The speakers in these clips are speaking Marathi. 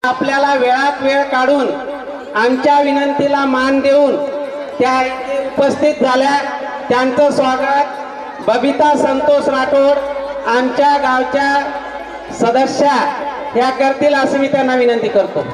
आपल्याला वेळात वेळ काढून आमच्या विनंतीला मान देऊन त्या इथे उपस्थित झाल्या, त्यांचं स्वागत बबिता संतोष राठोड आमच्या गावच्या सदस्या ह्या करतील असं मी त्यांना विनंती करतो.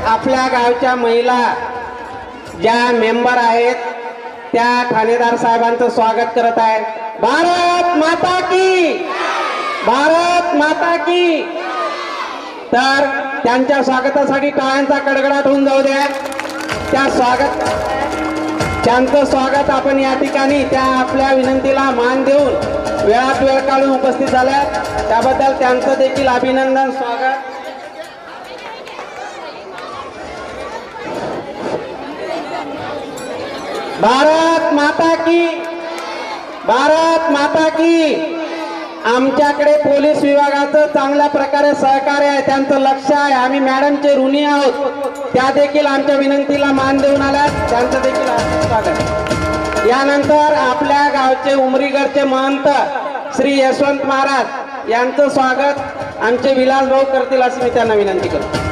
आपल्या गावच्या महिला ज्या मेंबर आहेत त्या ठाणेदार साहेबांचं स्वागत करत आहेत. भारत माता की, भारत माता की. तर त्यांच्या स्वागतासाठी टाळ्यांचा कडकडाट होऊन जाऊ द्या. त्यांचं स्वागत आपण या ठिकाणी त्या आपल्या विनंतीला मान देऊन वेळात वेळ काढून उपस्थित झाल्या त्याबद्दल त्यांचं देखील अभिनंदन, स्वागत. भारत माता की, भारत माता की. आमच्याकडे पोलीस विभागाचं चांगल्या प्रकारे सहकार्य आहे, त्यांचं लक्ष आहे. आम्ही मॅडमचे ऋणी आहोत, त्या देखील आमच्या विनंतीला मान देऊन आल्या, त्यांचं देखील स्वागत. यानंतर आपल्या गावचे उमरीगडचे महंत श्री यशवंत महाराज यांचं स्वागत आमचे विलास भाऊ करतील असं मी त्यांना विनंती करतो.